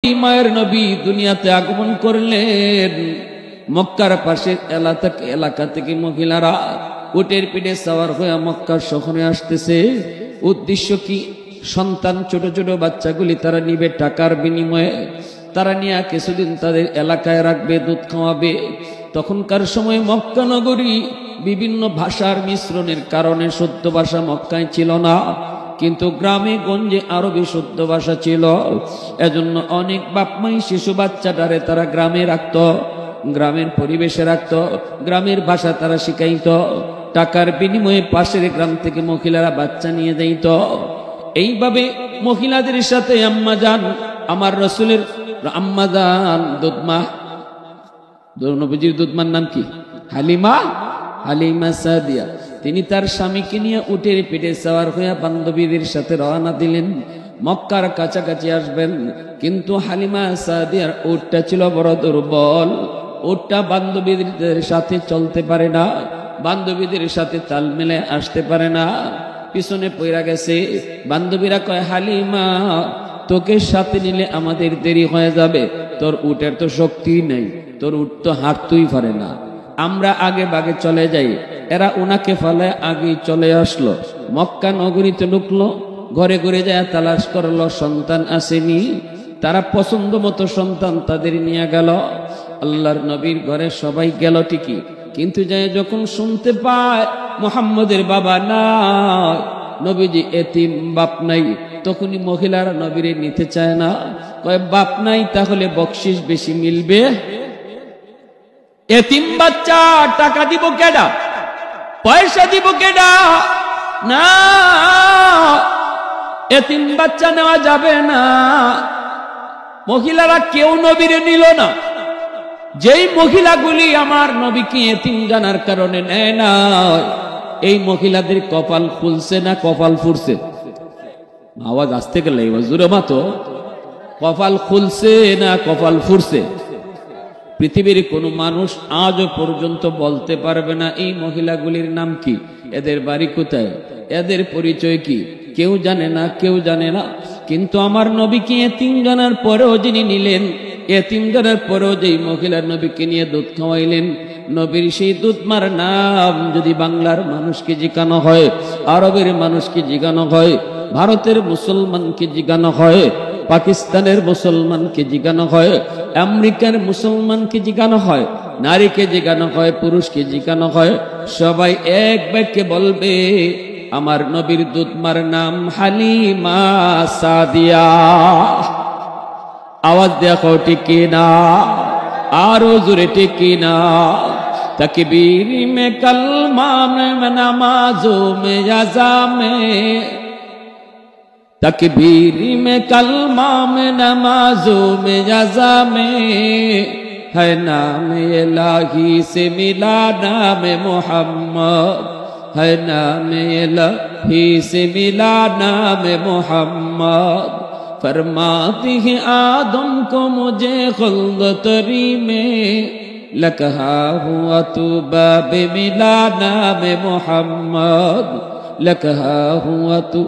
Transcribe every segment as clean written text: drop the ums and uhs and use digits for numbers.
মায়ের নবী দুনিয়াতে আগমন করলেন। মক্কার পাশের এলাকা থেকে মহিলারা উটের পিঠে সওয়ার হয়ে মক্কা শহরে আসতেছে। উদ্দেশ্য কি? সন্তান, ছোট ছোট বাচ্চাগুলি তারা নিবে টাকার বিনিময়ে। তারা নিয়ে কিছুদিন তাদের এলাকায় রাখবে, দুধ খাওয়াবে। তখনকার সময় মক্কা নগরী বিভিন্ন ভাষার মিশ্রণের কারণে শুদ্ধ ভাষা মক্কায় ছিল না, কিন্তু গ্রামে গঞ্জে আরবি শুদ্ধ ভাষা ছিল। এজন্য অনেক বাপমাই শিশু বাচ্চাটারে তারা গ্রামে রাখত, গ্রামের পরিবেশে রাখত, গ্রামের ভাষা তারা শিখাইত। টাকার বিনিময়ে পাশের গ্রাম থেকে মহিলারা বাচ্চা নিয়ে যাইত। এইভাবে মহিলাদের সাথে আম্মা জান, আমার রসুলের আম্মা জান দুধমা, নবীজির দুধমার নাম কি? হালিমা সাদিয়া। তিনি তার স্বামীকে নিয়ে উটের পিঠে সওয়ার হয়ে বান্ধবীদের সাথে রওনা দিলেন। মক্কার কাছাকাছি আসবেন, কিন্তু হালিমা সাদিয়ার উটটা ছিল বড় দুর্বল। উটটা বান্ধবীদের সাথে চলতে পারে না, বান্ধবীদের সাথে তাল মেলে আসতে পারে না, পিছনে পড়ে গেছে। বান্ধবীরা কয়, হালিমা তোকে সাথে নিলে আমাদের দেরি হয়ে যাবে, তোর উটের তো শক্তি নেই, তোর উট তো হাঁটতেই পারে না, আমরা আগে বাগে চলে যাই। এরা ওনাকে ফেলায় আগেই চলে আসলো। মক্কা নগরীতে ঢুকলো, ঘরে ঘরে যায় তালাশ করলো, সন্তান আসেনি। তারা পছন্দ মতো সন্তান তাদের নিয়ে গেল। আল্লাহর নবীর ঘরে সবাই গেল ঠিকই, কিন্তু যায় যখন শুনতে পায় মুহাম্মদের বাবা নাই, নবীজি এতিম, বাপ নাই, তখনই মহিলারা নবীরে নিতে চায় না। কয় বাপ নাই তাহলে বকশিশ বেশি মিলবে। এতিম বাচ্চা টাকা দিব কেডা, পয়সা দিব কেডা? না, এতিম বাচ্চা নেওয়া যাবে না। মহিলারা কেউ নবীরে নিল না। যেই মহিলাগুলি আমার নবীকে এতিম জানার কারণে নেয় না, এই মহিলাদের কপাল খুলছে না কপাল ফুরছে? আওয়াজ আসতে গেলে জোরে মাতো, কপাল খুলছে না কপাল ফুরছে? পৃথিবীর কোন মানুষ আজও পর্যন্ত বলতে পারবে না এই মহিলাগুলির নাম কি, এদের বাড়ি কোথায়, এদের পরিচয় কি, কেউ জানে না, কেউ জানে না। কিন্তু আমার নবীকে এতিম জানার পরেও যিনি নিলেন, এতিম জানার পরেও যেই মহিলার নবীকে নিয়ে দুধ খাওয়াইলেন, নবীর সেই দুধমার নাম যদি বাংলার মানুষকে জিজ্ঞানো হয়, আরবের মানুষকে জিজ্ঞানো হয়, ভারতের মুসলমানকে জিজ্ঞানো হয়, পাকিস্তানের মুসলমানকে জিজ্ঞানো হয়, আমেরিকার মুসলমানকে জিজ্ঞানো হয়, নারীকে জিজ্ঞানো হয়, পুরুষকে জিজ্ঞানো হয়, সবাই এক বাক্যে বলবে আমার নবীর দুধমার নাম হালিমা সাদিয়া। আওয়াজ দেখো ঠিক না, আরো জোরে ঠিক না। तकबीर में कलमा में नमाजों में अज़ा में, तकबीर में कलमा में नमाजों में अज़ा में, है नाम इलाही से मिला नाम मोहम्मद, है नाम इलाही से मिला नाम मोहम्मद। फरमाती है आदम को मुझे खुल्द तरी में, लकहा हुआ तू बाब मिला नाम मोहम्मद, लकहा हुआ तू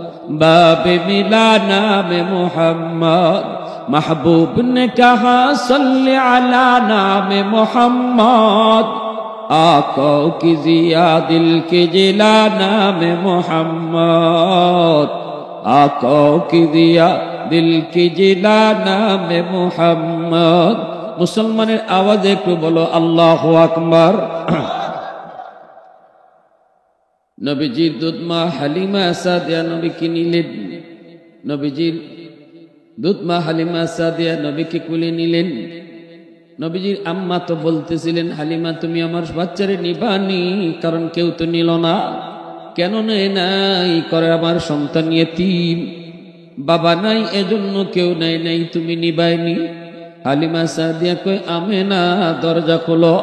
बाब मिला नाम मोहम्मद। महबूब ने कहा सल्ले अला नाम मोहम्मद, आका की जिया दिल के जिला नाम मोहम्मद, आका की जिया दिल की जिला नाम मोहम्मद। मुसलमाনের আওয়াজে একটু বলো আল্লাহু আকবার। নবীজির দুধমা হালিমা সাদিয়া নবীকে নিলেন, নবীজির দুধমা হালিমা সাদিয়া নবীকে কুলে নিলেন। নবীজির আম্মা তো বলতেছিলেন, হালিমা তুমি আমার বাচ্চারে নিবানি, কারণ কেউ তো নিল না। কেন নেয় নাই? করে আমার সন্তান ইতিম, বাবা নাই, এজন্য কেউ নেয় নাই, তুমি নিবাইনি। হালিমা সাদিয়া কয়, আমেনা দরজা খোলো,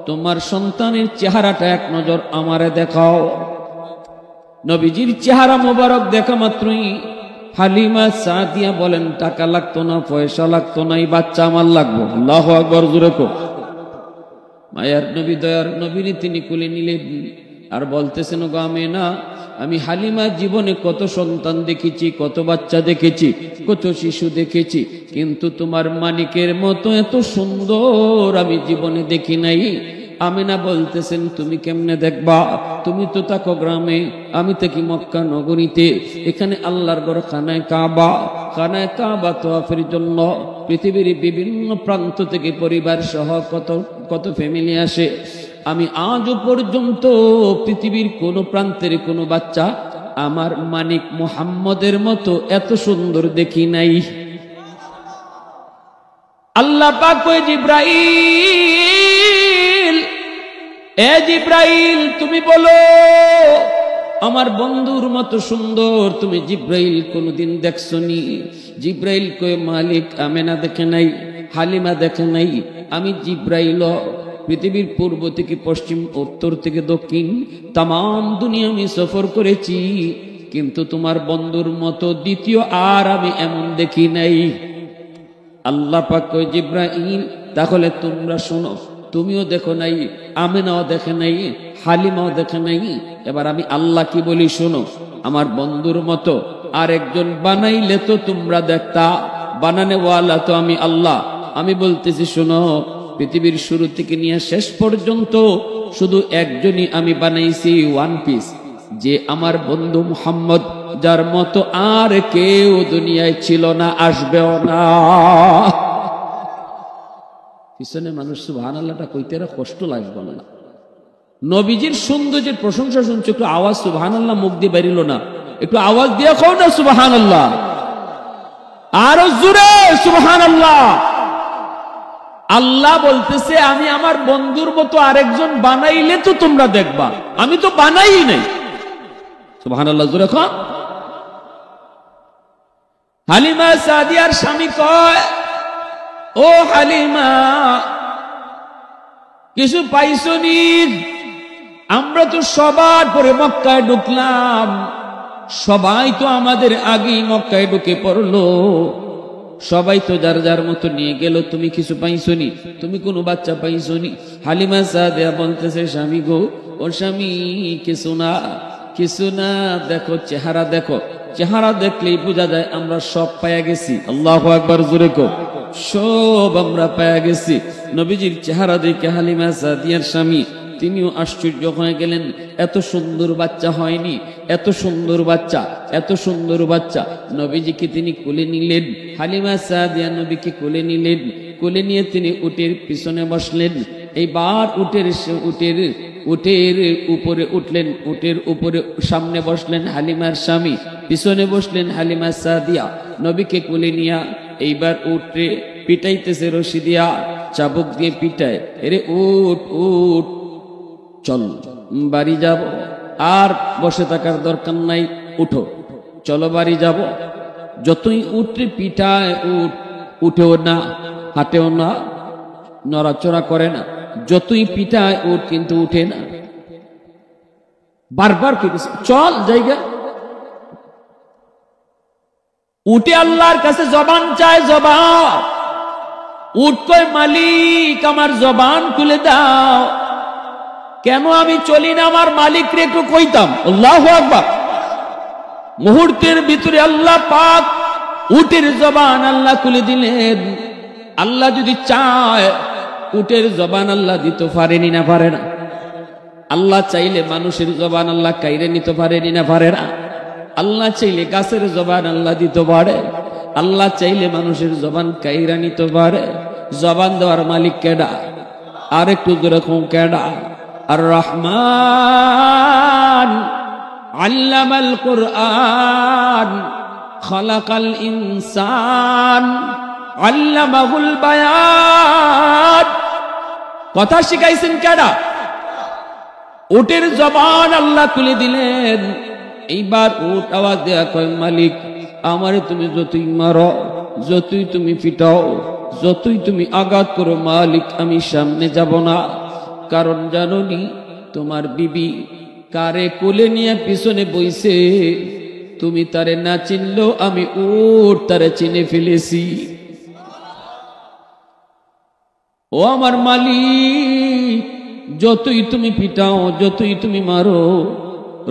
তোমার সন্তানের চেহারাটা এক নজর আমারে দেখাও। নবীজির চেহারা মোবারক দেখা মাত্রই হালিমা সাদিয়া বলেন, টাকা লাগতো না, পয়সা লাগতো না, এই বাচ্চা আমার লাগবো। আল্লাহু আকবার জোরে কো। মায়ার নবী, দয়ার নবীর তিনি কোলে নিলেন। আর বলতেছেন গো আমেনা, আমি হালিমার জীবনে কত সন্তান দেখেছি, কত বাচ্চা দেখেছি, কত শিশু দেখেছি, কিন্তু তোমার মানিকের মতো এত সুন্দর আমি জীবনে দেখি নাই। আমেনা বলতেছেন তুমি কেমনে দেখবা, তুমি তো থাকো গ্রামে, আমি থাকি মক্কা নগরীতে। এখানে আল্লাহর ঘর খানায় কাবা, খানায় কাবা তওয়াফের জন্য পৃথিবীর বিভিন্ন প্রান্ত থেকে পরিবার সহ কত কত ফ্যামিলি আসে। আমি আজও পর্যন্ত পৃথিবীর কোন প্রান্তের কোনো বাচ্চা আমার মানিক মুহাম্মদের মতো এত সুন্দর দেখি নাই। আল্লাহ পাক কয় জিব্রাইল, এ জিব্রাইল তুমি বলো আমার বন্ধুর মতো সুন্দর তুমি জিব্রাইল কোনদিন দেখছনি? জিব্রাইল কয় মালিক আমেনা দেখে নাই, হালিমা দেখে নাই, আমি জিব্রাইল পৃথিবীর পূর্ব থেকে পশ্চিম, উত্তর থেকে দক্ষিণ তাম দুনিয়া আমি সফর করেছি, কিন্তু তোমার বন্ধুর মতো দ্বিতীয় আর আমি এমন দেখি নাই। আল্লাহ পাক কয় জিব্রাইল তাহলে তোমরা শোনো, তুমিও দেখো নাই, আমেনাও দেখে নাই, হালিমাও দেখে নাই, এবার আমি আল্লাহ কি বলি শোনো, আমার বন্ধুর মতো আরেকজন বানাইলে তো তোমরা দেখতা, বানানেওয়ালা তো আমি আল্লাহ। আমি বলতেছি শোনো, পৃথিবীর শুরু থেকে নিয়ে শেষ পর্যন্ত শুধু একজনই আমি বানাইছি, ওয়ান পিস, যে আমার বন্ধু মুহাম্মদ, যার মতো আর কেউ দুনিয়ায় ছিল না, আসবেও না। পিছনে মানুষ সুবহানাল্লাহটা কইতে কষ্ট লাগবে না। নবীজির সৌন্দর্যের প্রশংসা শুনছো, একটু আওয়াজ সুবহানাল্লাহ মুখ দিয়ে বেরিল না, একটু আওয়াজ দিয়ে কও না সুবহানাল্লাহ, আরো জোরে সুবহানাল্লাহ। আল্লাহ বলতেছে আমি আমার বন্ধুর মতো আরেকজন বানাইলে তো তোমরা দেখবা, আমি তো বানাই নাই। সুবহানাল্লাহ জোরে কও। হালিমা সাদিয়ার স্বামী কয়, ও হালিমা কিছু পাইছনি? আমরা তো সবার পরে মক্কায় ঢুকলাম, সবাই তো আমাদের আগেই মক্কায় ঢুকে পড়লো, সবাই তো যার যার মতো নিয়ে গেল, তুমি কিছু পাইছনি? তুমি কোনো বাচ্চা পাইছনি? হালিমা সাদিয়া বলতেছে স্বামী গো, ও স্বামী কিছু না, কিছু না, দেখো চেহারা দেখো, চেহারা দেখলেই বোঝা যায় আমরা সব পায়া গেছি। আল্লাহু আকবার জোরে কও, সব আমরা পায়া গেছি। নবীজির চেহারা দেখে হালিমা সাদিয়ার স্বামী তিনিও আশ্চর্য হয়ে গেলেন, এত সুন্দর বাচ্চা হয়নি, এত সুন্দর বাচ্চা, এত সুন্দর বাচ্চা। নবীজিকে তিনি কোলে নিলেন, হালিমা সাদিয়া নবীকে কোলে নিলেন, কোলে নিয়ে তিনি উটের পিছনে বসলেন। এইবার উটের উপরে উঠলেন, উটের উপরে সামনে বসলেন হালিমার স্বামী, পিছনে বসলেন হালিমা সাদিয়া। নবীকে কোলে নিয়া এইবার উটে পিটাইতেছে রশি দিয়া, চাবুক দিয়ে পিটায়, এরে উঠ উঠ, চল বাড়ি যাব, আর বসে থাকার দরকার নাই, উঠো চলো বাড়ি যাব। যতই উঠে পিটায় উঠ, উঠেও না, হাঁটেও না, নড়াচড়া করে না, যতই পিটায় উঠ কিন্তু উঠে না, বারবার চল জায়গা। উঠে আল্লাহর কাছে জবান চায়, জবান। উঠ কয় মালিক আমার জবান খুলে দাও, কেন আমি চলি না, আমার মালিক রে একটু কইতাম। আল্লাহু আকবার। মুহূর্তের ভিতরে আল্লাহ পাক উটের জবান আল্লাহ খুলে দিলেন। আল্লাহ যদি চায় উটের জবান আল্লাহ দিতে পারেনি না পারে না? আল্লাহ চাইলে মানুষের জবান আল্লাহ কাইরে নিতে পারেনি না পারে না? আল্লাহ চাইলে গাছের জবান আল্লাহ দিতে পারে, আল্লাহ চাইলে মানুষের জবান কাইরা নিতে পারে। জবান দেওয়ার মালিক কেডা? আর একটু যেরকম কেডা? আর রহমান আল্লামাল কুরআন খালাকাল ইনসান আল্লামাহুল বায়ান। কথা শিখাইছেন কেডা? উটের জবান আল্লাহ খুলে দিলেন। এইবার উট আওয়াজ দেয়া কয় মালিক আমারে তুমি যতই মারো, যতই তুমি পিটাও, যতই তুমি আঘাত করো মালিক আমি সামনে যাব না। কারণ জানোনি তোমার বিবি কারে কোলে নিয়ে পিছনে বইছে, তুমি তারে না চিনলেও আমি উট তারে চিনে ফেলেছি। ও আমার মালিক যতই তুমি পিটাও, যতই তুমি মারো,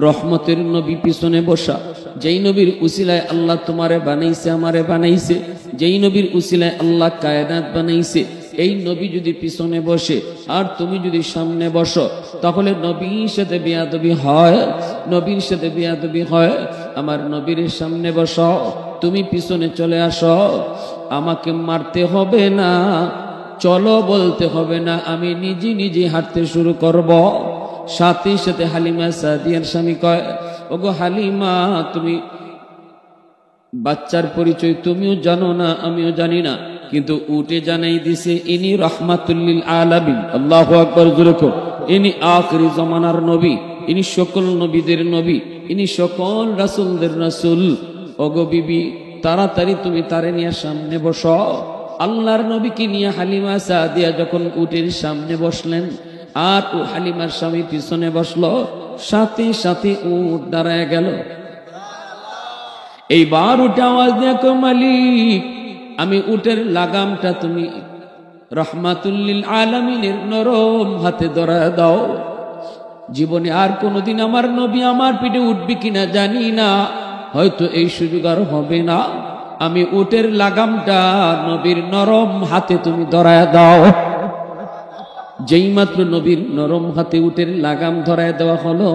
রহমতের নবী পিছনে বসা, যেই নবীর উসিলায় আল্লাহ তোমারে বানাইছে, আমারে বানাইছে, যেই নবীর উসিলায় আল্লাহ কায়নাত বানাইছে, এই নবী যদি পিছনে বসে আর তুমি যদি সামনে বসো, তাহলে নবীর সাথে বেয়াদবি হয়, নবীর সাথে বেয়াদবি হয়। আমার নবীর সামনে বসো, তুমি পিছনে চলে আসো, আমাকে মারতে হবে না, চলো বলতে হবে না, আমি নিজে নিজে হাঁটতে শুরু করব। সাথে সাথে হালিমা সাদিয়ার স্বামী কয়, ওগো হালিমা, তুমি বাচ্চার পরিচয় তুমিও জানো না, আমিও জানি না, কিন্তু উটে জানাই দিছে ইনি রাহমাতুল লিল আলামিন। আল্লাহু আকবার জোরে কর। ইনি আখিরি জামানার নবী, ইনি সকল নবীদের নবী, ইনি সকল রাসূলদের রাসূল। ওগো বিবি, তাড়াতাড়ি তুমি তারে নিয়ে সামনে বসো। আল্লাহর নবীকে নিয়ে হালিমা সাদিয়া যখন উটের সামনে বসলেন আর ও হালিমার স্বামী পিছনে বসলো, সাথে সাথে উট দাঁড়ায় গেল। এইবার উঠে আওয়াজ দেখো, মালিক, আমি উটের লাগামটা তুমি রাহমাতুল লিল আলামিনের নরম হাতে ধরায় দাও। জীবনে আর কোনোদিন আমার নবী আমার পিঠে উঠবে কিনা জানি না, হয়তো এই সুযোগ আর হবে না। আমি উটের লাগামটা নবীর নরম হাতে তুমি ধরায় দাও। যেই মাত্র নবীর নরম হাতে উটের লাগাম ধরায় দেওয়া হলো,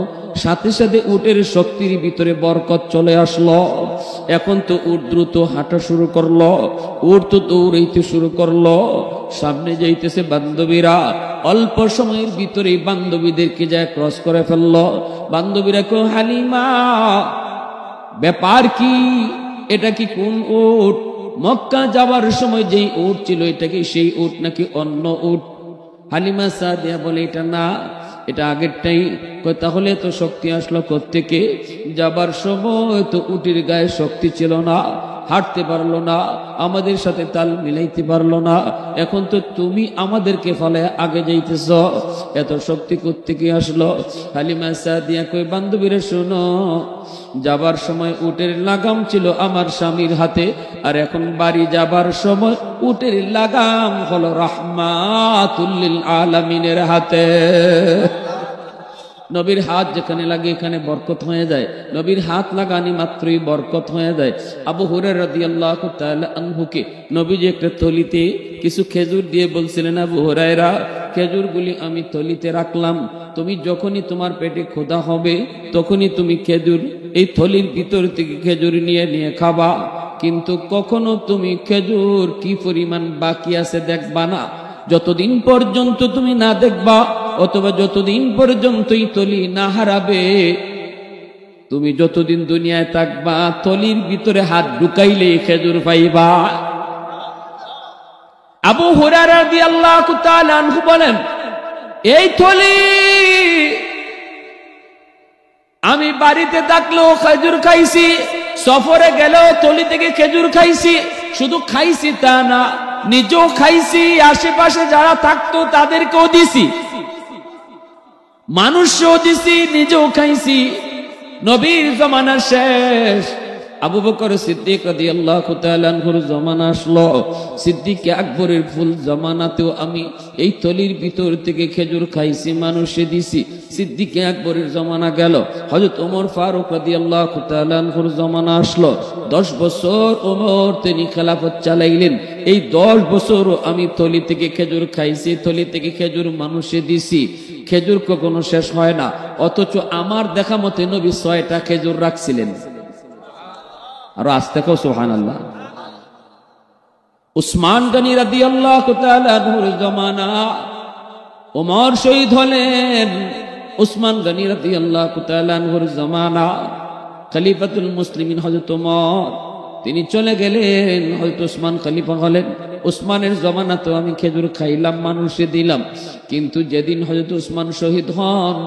সাথে সাথে উটের শক্তির ভিতরে বরকত চলে আসলো। এখন তো উট দ্রুত হাঁটা শুরু করলো, উট তো দৌড়াইতে শুরু করলো। সামনে যাইতেছে বান্ধবীরা, অল্প সময়ের ভিতরেই বান্ধবীদেরকে যায় ক্রস করে ফেললো। বান্ধবীরা কো, হালিমা, ব্যাপার কি? এটা কি কোন উট? মক্কা যাওয়ার সময় যেই উট ছিল, এটা কি সেই উট নাকি অন্য উট? হালিমা সাদিয়া বলে, এটা না, এটা আগেরটাই। তাহলে তো শক্তি আসলো কোত্থেকে? যাবার সময় তো উটের গায়ে শক্তি ছিল না, হাঁটতে পারলো না, আমাদের সাথে তাল মিলাইতে পারলো না। এখন তো তুমি আমাদেরকে ফলে আগে যাইতেছ, এত শক্তি কোত্থেকে আসলো? হালিমা সাদিয়া কই, বান্ধবীরা শোনো, যাবার সময় উটের লাগাম ছিল আমার স্বামীর হাতে, আর এখন বাড়ি যাবার সময় উটের লাগাম হলো রাহমাতুল লিল আলামিনের হাতে। নবীর হাত যেখানে লাগে এখানে বরকত হয়ে যায়, নবীর হাত লাগানি মাত্রই বরকত হয়ে যায়। আবু হুরায়রা রাদিয়াল্লাহু তাআলা আনহুকে নবীজি একটা থলিতে কিছু খেজুর দিয়ে বলছিলেন, আবু হুরায়রা, খেজুরগুলি আমি থলিতে রাখলাম, তুমি যখনই তোমার পেটে ক্ষুধা হবে তখনই তুমি খেজুর এই থলির ভিতর থেকে খেজুর নিয়ে নিয়ে খাবা, কিন্তু কখনো তুমি খেজুর কি পরিমাণ বাকি আছে দেখবা না। যতদিন পর্যন্ত তুমি না দেখবা, অথবা যতদিন পর্যন্ত এই থলি না হারাবে, তুমি যতদিন দুনিয়ায় থাকবা, থলির ভিতরে হাত ঢুকাইলে খেজুর পাইবা। আবু হুরায়রা রাদিয়াল্লাহু তাআলা আনহু বলেন, এই থলি আমি বাড়িতে থাকলেও খেজুর খাইছি, সফরে গেলেও থলি থেকে খেজুর খাইছি, শুধু খাইছি তা না, নিজেও খাইছি, আশেপাশে যারা থাকতো তাদেরকেও দিছি, মানুষও দিছি, নিজেও খাইছি। নবীর জমানা শেষ, আবু বকর সিদ্দিক রাদিয়াল্লাহু তাআলা আনহুর জমানা আসলো। সিদ্দিক আকবরের ফুল জমানাতেও আমি এই থলির ভিতর থেকে খেজুর খাইছি, মানুষে দিছি। সিদ্দিক আকবরের জমানা গেল, হযরত ওমর ফারুক রাদিয়াল্লাহু তাআলা আনহুর জমানা আসলো। 10 বছর ওমর তিনি খেলাফত চালাইলেন। এই 10 বছরও আমি থলি থেকে খেজুর খাইছি, থলি থেকে খেজুর মানুষে দিছি। খেজুর কখনো শেষ হয় না, অথচ আমার দেখা মতে নবী 6টা খেজুর রাখছিলেন। আর আস্তে কও সুবহানাল্লাহ। উসমান গনি রাদিয়াল্লাহু তাআলা আনহুর জামানা, ওমর শহীদ হলেন। উসমান গনি রাদিয়াল্লাহু তাআলা আনহুর জামানা, খলিফাতুল মুসলিমিন হযরত ওমর তিনি চলে গেলেন, হযরত উসমান খলিফা হলেন। উসমানের জামানাতেও আমি খেজুর খাইলাম, মানুষে দিলাম, কিন্তু যেদিন হযরত উসমান শহীদ হন,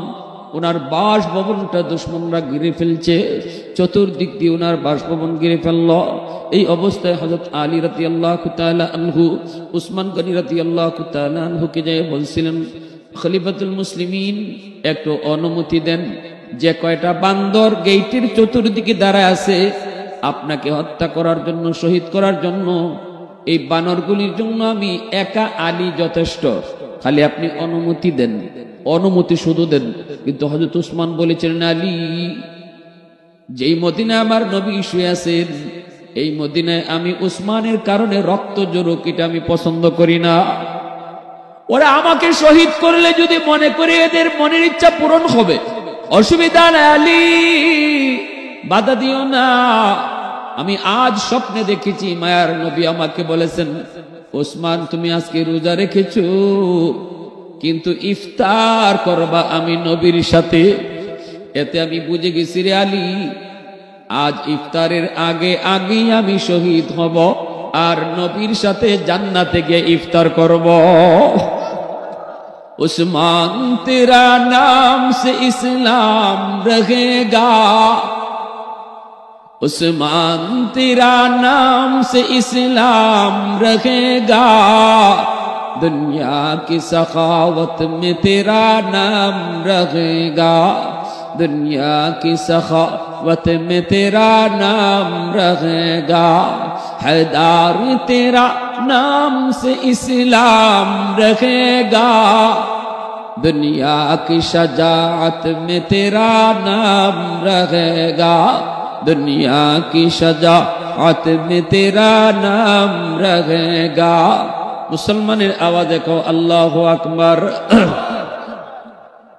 ওনার বাসভবনটা দুশমনরা ঘিরে ফেলছে, চতুর্দিক দিয়ে ওনার বাসভবন ঘিরে ফেলল। এই অবস্থায় হযরত আলী রাদিয়াল্লাহু তাআলা আনহু উসমান গনি রাদিয়াল্লাহু তাআলা আনহুকে যায় বলছিলেন, খলিফাতুল মুসলিমিন একটু অনুমতি দেন, যে কয়টা বান্দর গেটের চতুর্দিকে দাঁড়ায় আছে আপনাকে হত্যা করার জন্য, শহীদ করার জন্য, এই বানরগুলির জন্য আমি একা আলী যথেষ্ট, খালি আপনি অনুমতি দেন। অনুমতি শুধু দেন। কিন্তু হযরত উসমান বলেছিলেন, আলী, যেই মদিনায় আমার নবী শুয়ে আছেন, এই মদিনায় আমি উসমানের কারণে রক্ত জড়ুক এটা আমি পছন্দ করি না। ওরা আমাকে শহীদ করলে যদি মনে করে এদের মনের ইচ্ছা পূরণ হবে, অসুবিধা নাই, আলী বাধা দিও না। আমি আজ স্বপ্নে দেখেছি মায়ার নবী আমাকে বলেছেন, ওসমান তুমি আজকে রোজা রেখেছো, কিন্তু ইফতার করবা আমি নবীর সাথে। এতে আমি বুঝে গেছি রে আলী, আজ ইফতারের আগে আগেই আমি শহীদ হব আর নবীর সাথে জান্নাতে গিয়ে ইফতার করব। उस्मान तेरा नाम से इस्लाम रहेगा, उस्मान तेरा नाम से इस्लाम रहेगा, दुनिया की सखावत में तेरा नाम रहेगा, दुनिया की सखावत में तेरा नाम रहेगा, हैदार तेरा नाम से इस्लाम रहेगा, दुनिया की शजाअत में तेरा नाम रहेगा, दुनिया की शजाअत में तेरा नाम रहेगा। मुसलमाনের আওয়াজে কও আল্লাহু আকবার।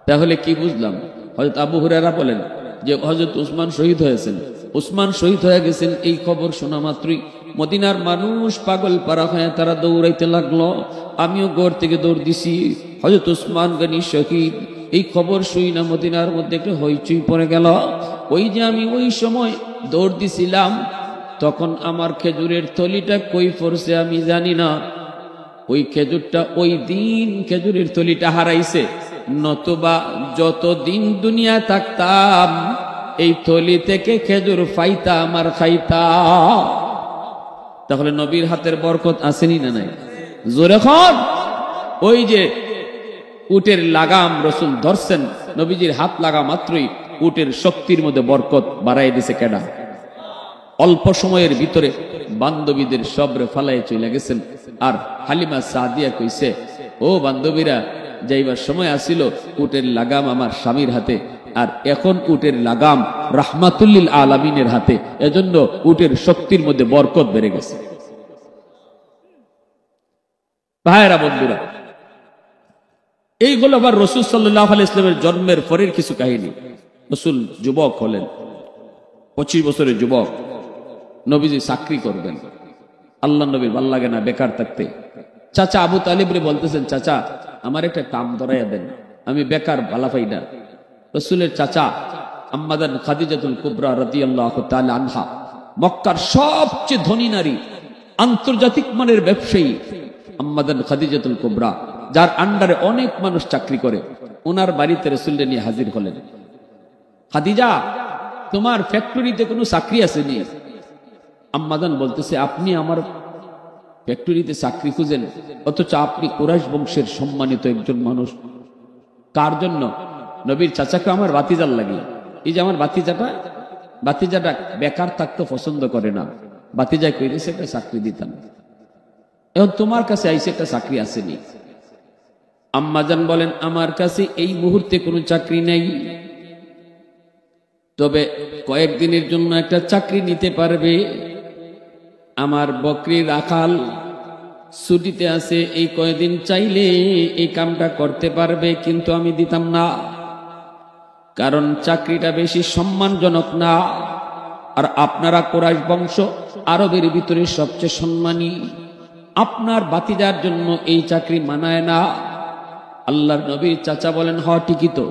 তাহলে কি বুঝলাম? হযরত আবু হুরায়রা বলেন যে হযরত উসমান শহীদ হয়েছেন। উসমান শহীদ হয়ে গেছেন এই খবর শোনা মাত্রই মদিনার মানুষ পাগল পারা হয়ে তারা দৌড়াইতে লাগলো। আমিও ঘর থেকে দৌড় দিছি, হযরত উসমান গনি শহীদ। এই খবর শুই না মদিনার মধ্যে একটা হইচই পড়ে গেল। ওই যে আমি ওই সময় দৌড় দিছিলাম, তখন আমার খেজুরের থলিটা কই পড়ছে আমি জানি না। ওই খেজুরটা ওই দিন খেজুরের থলিটা হারাইছে, নতুবা যতদিন দুনিয়া থাকতাম এই থলি থেকে খেজুর পাইতাম আর খাইতাম। তাহলে নবীর হাতের বরকত আসেনি না নাই? জোরে খন। ওই যে উটের লাগাম রসুল ধরছেন, নবীজির হাত লাগা মাত্রই উটের শক্তির মধ্যে বরকত বাড়াই দিছে কেডা? অল্প সময়ের ভিতরে বান্ধবীদের সবরে ফালাই চলে গেছেন। আর হালিমা সাদিয়া কইছে, ও বান্ধবীরা, যাইবার সময় আসিল উটের লাগাম আমার স্বামীর হাতে, আর এখন উটের লাগাম রাহমাতুল্লিল আলামিনের হাতে, এজন্য উটের শক্তির মধ্যে বরকত বেড়ে গেছে। ভাইরা বন্ধুরা, এই হলো আবার রাসূল সাল্লাল্লাহু আলাইহি ওয়াসাল্লামের জন্মের পরের কিছু কাহিনী। রাসূল যুবক হলেন, 25 বছরের যুবক। নবীজি চাকরি করবেন। আল্লাহ নবীর ভাল লাগে না বেকার থাকতে। চাচা আবু তালিব রে বলতেছেন, চাচা আমার একটা কাম ধরাইয়া দেন, আমি বেকার ভালা পাই না। রাসূলের চাচা আম্মাদান খাদিজাতুল কুবরা রাদিয়াল্লাহু তাআলা আনহা, মক্কার সবচেয়ে ধনী নারী, আন্তর্জাতিক মানের ব্যবসায়ী আম্মাদান খাদিজাতুল কুবরা, যার আন্ডারে অনেক মানুষ চাকরি করে, ওনার বাড়িতে রাসূলকে নিয়ে হাজির হলেন। খাদিজা, তোমার ফ্যাক্টরিতে কোনো চাকরি আসেনি? আম্মাদান বলতেছে, আপনি আমার ফ্যাক্টরিতে চাকরি খুঁজেন, অথচ আপনি কুরাইশ বংশের সম্মানিত একজন মানুষ। কার জন্য? নবীর চাচাকে আমার বাতিজার লাগে। এই যে আমার বাতিজাটা বেকার থাকতে পছন্দ করে না, বাতিজায় কইরেছে একটা চাকরি দিতাম, এখন তোমার কাছে আইসে একটা চাকরি আসেনি। আম্মাজান বলেন, আমার কাছে এই মুহূর্তে কোনো চাকরি নেই, তবে কয়েকদিনের জন্য একটা চাকরি নিতে পারবে। আমার বকরি রাখাল ছুটিতে আছে, এই কয়েকদিন চাইলে এই কামটা করতে পারবে, কিন্তু আমি দিতাম না, কারণ চাকরিটা বেশি সম্মানজনক না। আর আপনারা কুরাইশ বংশ আরবের ভিতরে সবচেয়ে সম্মানী, আপনার বাতিজার জন্য এই চাকরি মানায় না। আল্লাহর নবীর চাচা বলেন, হ ঠিকই তো,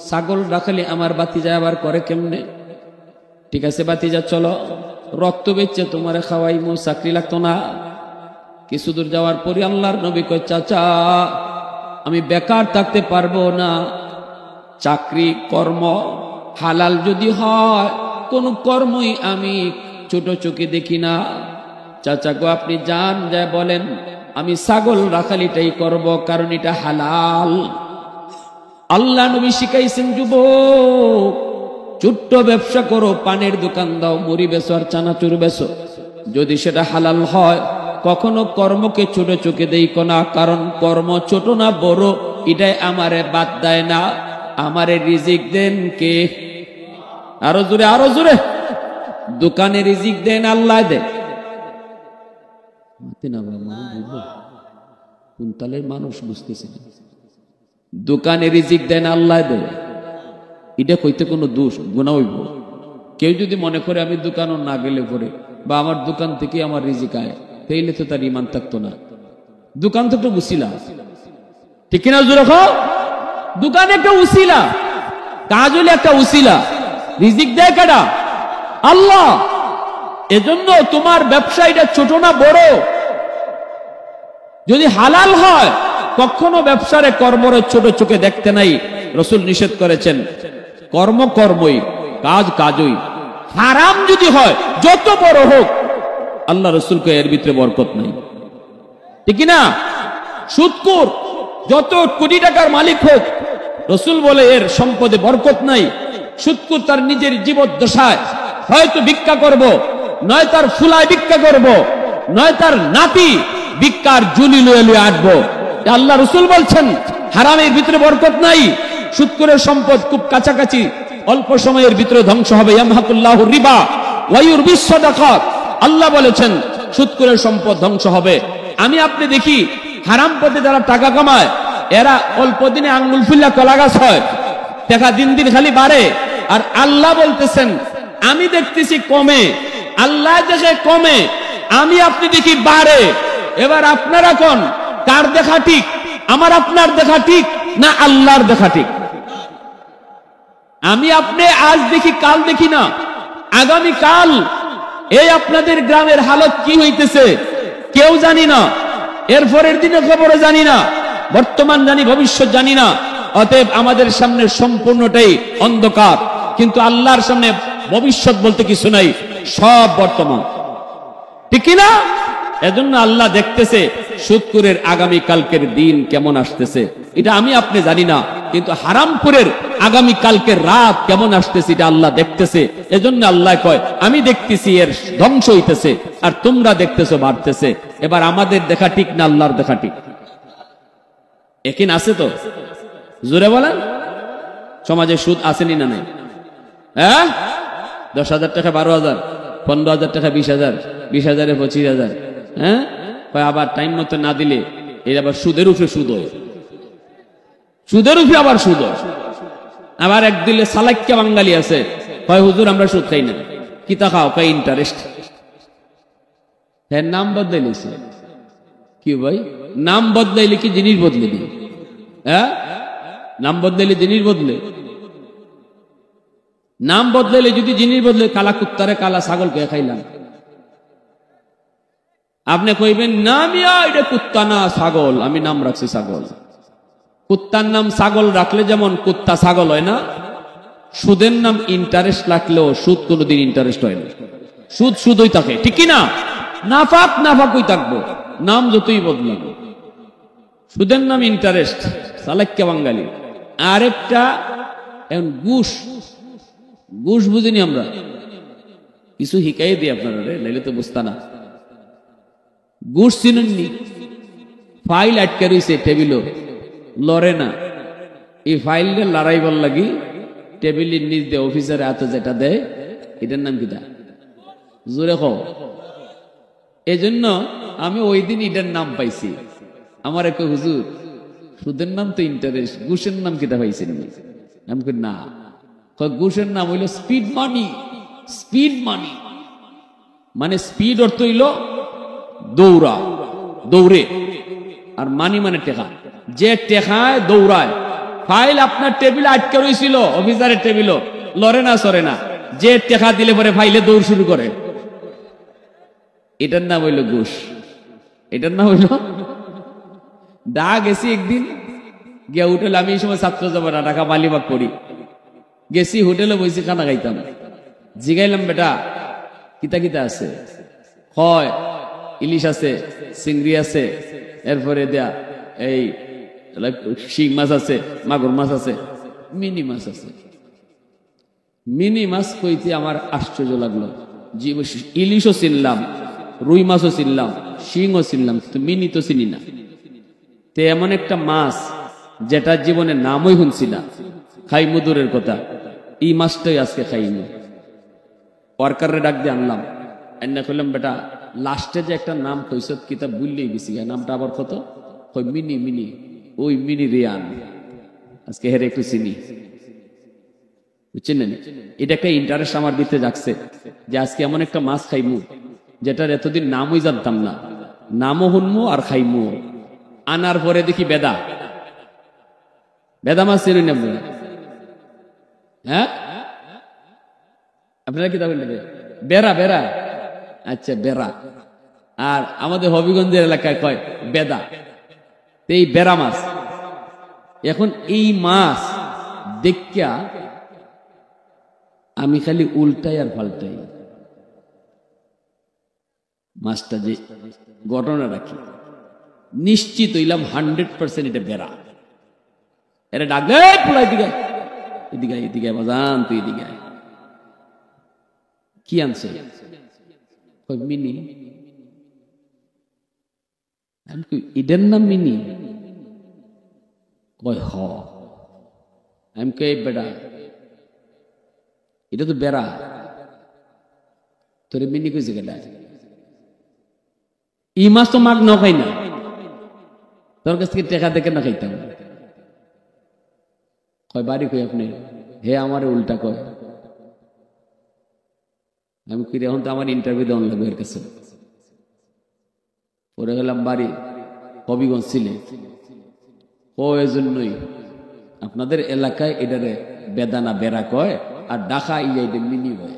ছাগল রাখালে আমার বাতিজা আবার করে কেমনে? ঠিক আছে বাতিজা, চলো রক্ত বেচে তোমার খাওয়াই, মো চাকরি লাগতো না। কিছু দূর যাওয়ার পরে আল্লাহর নবী কয়, চাচা আমি বেকার থাকতে পারবো না, চাকরি কর্ম হালাল যদি হয় কোন কর্মই আমি ছোট চোখে দেখি না। চাচা গো, আপনি যান, যা বলেন, আমি ছাগল রাখালিটাই করব, কারণ এটা হালাল। আল্লাহ নবী শিখাইছেন, যুবক ছোট্ট ব্যবসা করো, পানের দোকান দাও, মুড়ি বেচো আর চানাচুর বেচো, যদি সেটা হালাল হয় কখনো কর্মকে ছোট চোখে দেখো না, কারণ কর্ম ছোট না বড় এটাই আমারে বাদ দেয় না। আমারে রিজিক দেন কে? আরো জোরে, আরো জোরে। দোকানে রিজিক দেন আল্লাহ দেন। কুন্তলের মানুষ বুঝতেছে না। দোকানে রিজিক দেন আল্লাহ দেন, এটা কইতে কোনো দোষ গুনাহ হইব? কেউ যদি মনে করে আমি দোকানও না গেলে পরে বা আমার দোকান থেকে আমার রিজিক আয়, তাইলে তো তার ইমান থাকতো না। দোকান তো একটা উসিলা, ঠিক কিনা জোরে খাও? দোকান একটা উসিলা, কাজ হলে একটা উসিলা, রিজিক দেয় কারা? আল্লাহ। এজন্য তোমার ব্যবসা এটা ছোট না বড়, যদি হালাল হয় কখনো ব্যবসারে কর্মরে ছোট চোখে দেখতে নাই। রাসূল নিষেধ করেছেন কর্ম কর্মই, কাজ কাজই। হারাম যদি হয় যত বড় হোক, আল্লাহ রাসূলকে এর ভিতরে বরকত নাই, ঠিক না? সুদখোর যত কোটি টাকার মালিক হোক, রাসূল বলে এর সম্পদে বরকত নাই। সুদখোর তার নিজের জীবদ্দশায় হয়তো ভিক্ষা করব, নয় তার ফুলায় ভিক্ষা করব, নয় তার নাতি ভিক্ষার জুলি লয়ে লয়ে আসবো। আল্লাহ রাসূল বলছেন হারামের ভিতরে বরকত নাই। সুদখোরের সম্পদ খুব কাছাকাছি, অল্প সময়ের ভিতরে ধ্বংস হবে। ইয়ামহাকুল্লাহু রিবা ওয়া ইউরবিস সাদাকাত। আল্লাহ বলেছেন সুদখোরের সম্পদ ধ্বংস হবে। আমি আপনি দেখি হারাম পথে যারা টাকা কামায়, এরা অল্প দিনে আঙ্গুল ফুল্লা কলা গাছ হয়, টাকা দিন দিন খালি বাড়ে। আর আল্লাহ বলতেছেন আমি দেখতেছি কমে, আল্লাহ দেখে কমে, আমি আপনি দেখি বাড়ে। এবার আপনারা কোন, কার দেখা ঠিক? আমার আপনার দেখা ঠিক না আল্লাহর দেখা ঠিক? আমি আপনি আজ দেখি কাল দেখি না, আগামী কাল এই আপনাদের গ্রামের হালত কি হইতেছে কেউ জানি না, এরপরের দিনে খবরে জানি না, বর্তমান জানি ভবিষ্যৎ জানি না। অতএব আমাদের সামনে সম্পূর্ণটাই অন্ধকার, কিন্তু আল্লাহর সামনে ভবিষ্যৎ বলতে কিছু নাই, সব বর্তমান, ঠিক কিনা? এজন্য আল্লাহ দেখতেছে সুদখোরের আগামী কালকের দিন কেমন আসতেছে, এটা আমি আপনি জানি না, কিন্তু হারামপুরের আগামী কালকের রাত কেমন আসতেছে এটা আল্লাহ দেখতেছে। এজন্য আল্লাহ কয় আমি দেখতেছি এর ধ্বংস হইতেছে, আর তোমরা দেখতেছো বাড়তেছে। এবার আমাদের দেখা ঠিক না আল্লাহর দেখা ঠিক? একিন আছে তো? জোরে বলেন। সমাজে সুদ আসেনি না নাই? হ্যাঁ, 10,000 টাকা 12,000, 15,000 টাকা 20,000, 20,000-এ 25,000। হ্যাঁ, আবার টাইম মতো না দিলে এর আবার সুদের উপরে সুদ হয়, সুদের উপরে আবার সুদ হয়। আবার এক দিলে সালাক্কা বাঙালি আছে, হয় হুজুর আমরা সুদ খাই না। কিতা খাও? কয় ইন্টারেস্ট। হ্যাঁ, নাম বদলাইছে কি ভাই? নাম বদলাইলে কি জিনিস বদলে নি? হ্যাঁ, নাম বদলাইলে জিনিস বদলে? নাম বদলাইলে যদি জিনিস বদলে, কালা কুত্তারে কালা ছাগলকে খাইলাম, আপনি কইবেন না মিয়া এটা কুত্তা না ছাগল, আমি নাম রাখছি ছাগল। কুত্তার নাম ছাগল রাখলে যেমন কুত্তা ছাগল হয় না, সুদের নাম ইন্টারেস্ট রাখলেও সুদ কোনোদিন ইন্টারেস্ট হয় না। সুদ সুদই থাকে, ঠিক কিনা? নাফাক নাফাকই থাকবো, নাম যতই বদলাবো। সুদের নাম ইন্টারেস্ট, সালাক্কা বাঙালি। আরেকটা ঘুষ, ঘুষ বুঝিনি আমরা, কিছু হিকাই দিই আপনারা, নাইলে তো বুঝতা না। ঘুষ চিনেননি? ফাইল আটকে রয়েছে টেবিল, লড়ে না। এই ফাইলটা লড়াইবার লাগি টেবিলের নিচ দিয়ে অফিসারে হাতে যেটা দেয়, এটার নাম কিটা? জোরে কও। এজন্য আমি ওই দিন এটার নাম পাইছি। আমার এক হুজুর, সুদের নাম তো ইন্টারেস্ট, ঘুষের নাম কিটা পাইছেন? আমি কই না, ঘুষের নাম হইল স্পিড মানি। স্পিড মানি মানে স্পিড অর্থ হইল দৌড়া, দৌড়ে, আর মানি মানে টেকা। যে টেকায় দৌড়ায়। ফাইল আপনার টেবিলে আটকে রয়েছিল, অফিসারের টেবিল, লড়ে না সরে না, যে টেকা দিলে পরে ফাইলে দৌড় শুরু করে, এটার নাম হইল ঘুষ। এটার নাম হইল দা। গেছি একদিন গিয়া হোটেল, আমি এই সময় ছাত্র যাবো না, ঢাকা মালিবাগ পড়ি, গেছি হোটেলে বসে খানা খাইতাম। জিগাইলাম বেটা কিতা কিতা আছে? হয় ইলিশ আছে, চিংড়ি আছে, এরপরে দেয়া এই শিং মাছ আছে, মাগুর মাছ আছে, মিনি মাছ আছে। মিনি মাছ কইতে আমার আশ্চর্য লাগলো। ইলিশও চিনলাম, রুই মাছও চিনলাম, শিংও চিনলাম, কিন্তু মিনি তো চিনি না। তে এমন একটা মাছ যেটা জীবনে নামই শুনছি না, খাই মধুরের কথা, এই মাছটাই আজকে খাইনি। ওয়ার্কারে ডাক দিয়ে আনলাম, এনে কইলাম বেটা লাস্টে যে একটা নাম কইস কিতাব বুঝলেই গেছি, নামটা আবার কত, কই মিনি মিনি, ওই মিনি রিয়ান আজকে হেরে একটু চিনি, বুঝছেন না? এটা একটা ইন্টারেস্ট আমার ভিতরে জাগছে যে আজকে এমন একটা মাছ খাইমু যেটার এতদিন নামই জানতাম না, নামও শুনমু আর খাইমু। আনার পরে দেখি বেদা, বেদা মাছ চিনি না? হ্যাঁ, আপনারা কি তখন বেড়া, বেড়া, আচ্ছা বেড়া। আর আমাদের হবিগঞ্জের এলাকায় কয় বেদা, এই বেড়া মাছ। এখন এই মাছ দেখিয়া আমি খালি উল্টাই আর পাল্টাই। মাছটা যে ঘটনা রাখি, নিশ্চিত হইলাম 100% এটা বেড়া। এটা ডাকলে পুরা এদিকে এদিকে এদিকে বাজান, তুই এদিকে কি আনছে? মিনি। এটার নাম মিনি? কয় হ। আমি কই বেড়া, এটা তো বেড়া, তোরে মিনি কইছে কেডা? ই মাছ তো মাগ ন খাই না, তোর কাছ থেকে টেকা দেখে না খাইতাম। কয় বাড়ি কই আপনি? হে আমারে উল্টা কয়। আমি কই এখন তো আমার ইন্টারভিউ দেওয়ান লাগবে এর কাছে। পরে গেলাম বাড়ি, হবিগঞ্জ ছিলে। ও এজন্যই আপনাদের এলাকায় এটারে বেদানা বেড়া কয়, আর ডাকা ইয়া এটা মিনি হয়।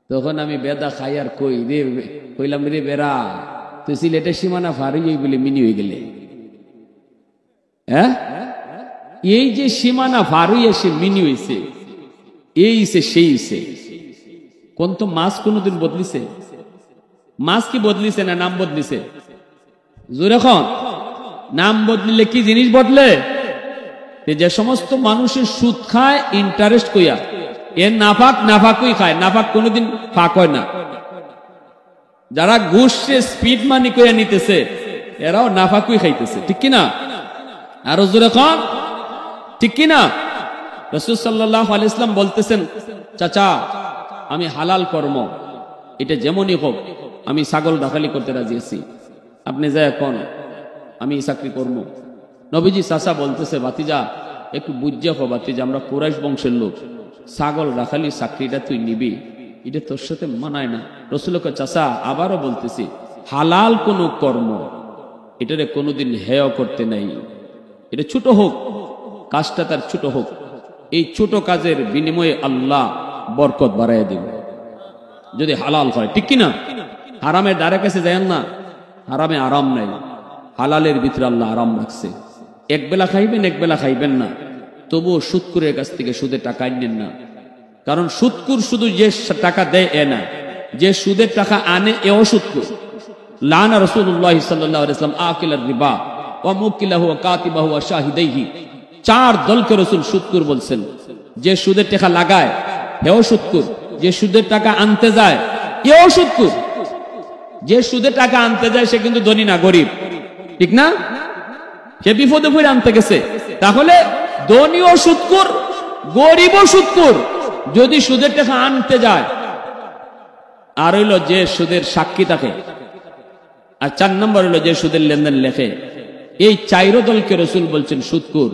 তখন আমি বেদা খাই আর কই রে, কইলাম রে বেড়া, তুই সিলেটের সীমানা ফার হয়ে বলে মিনি হয়ে গেলে। হ্যাঁ, এই যে সীমানা ফার হয়ে সে মিনি হয়েছে, এই সে সেই সে। কোন তো মাছ কোনদিন বদলিছে? মাছ কি বদলিছে না নাম বদলিছে? জোরে খন, নাম বদলিলে কি জিনিস বদলে? যে সমস্ত মানুষের সুদ খায় ইন্টারেস্ট কইয়া, এর নাফাক নাফাকই খায়, নাফাক কোনোদিন ফাঁক হয় না। যারা ঘুষে স্পিড মানি কইয়া নিতেছে এরাও নাফাকই খাইতেছে, ঠিক কিনা? আরো জোরে খন, ঠিক কিনা? রাসূল সাল্লাল্লাহু আলাইহি ওয়াসাল্লাম বলতেছেন, চাচা আমি হালাল কর্ম এটা যেমনই হোক আমি ছাগল রাখালি করতে রাজি আছি, আপনি যা এখন আমি চাকরি করবো। নবীজি চাচা বলতেছে, ভাতিজা একটু বুঝে হো ভাতিজা, আমরা কুরাইশ বংশের লোক, ছাগল রাখালি চাকরিটা তুই নিবি, এটা তোর সাথে মানায় না। রাসূলকে চাচা আবারও বলতেছি, হালাল কোন কর্ম এটারে কোনোদিন হেয় করতে নাই, এটা ছোট হোক, কাজটা তার ছোট হোক, এই ছোট কাজের বিনিময়ে আল্লাহ বরকত বাড়াইয়া দিবে যদি হালাল হয়, ঠিক কিনা? হারামের দ্বারে কাছে যায় না, হারামে আরাম নাই, হালালের ভিতরে আল্লাহ আরাম রাখছে। এক বেলা খাইবেন এক বেলা খাইবেন না, তবুও সুদকুরের কাছ থেকে সুদে টাকা আনেন না। কারণ সুদকুর শুধু যে টাকা দেয় এ না, যে সুদের টাকা আনে এও সুদকুর। লানা রাসূলুল্লাহ সাল্লাল্লাহু আলাইহি ওয়াসাল্লাম আকিলার রিবা ওয়া মুকিলাহু ওয়া কাতিবাহু ওয়া শাহিদাইহি। চার দলকে রাসূল সুদকুর বলছেন। যে সুদের টাকা লাগায় হেও সুদকুর, যে সুদের টাকা আনতে যায় এও সুদকুর। যে সুদের টাকা আনতে যায় সে কিন্তু ধনী না, গরিব, ঠিক না? সে বিপদে পড়ে আনতে গেছে, তাহলে ধনীও সুদকুর গরিবও সুদকুর যদি সুদের টাকা আনতে যায়। আর হইল যে সুদের সাক্ষী থাকে, আর 4 নম্বর হইল যে সুদের লেনদেন লেখে। এই 4 দলকে রাসূল বলছেন সুদকুর।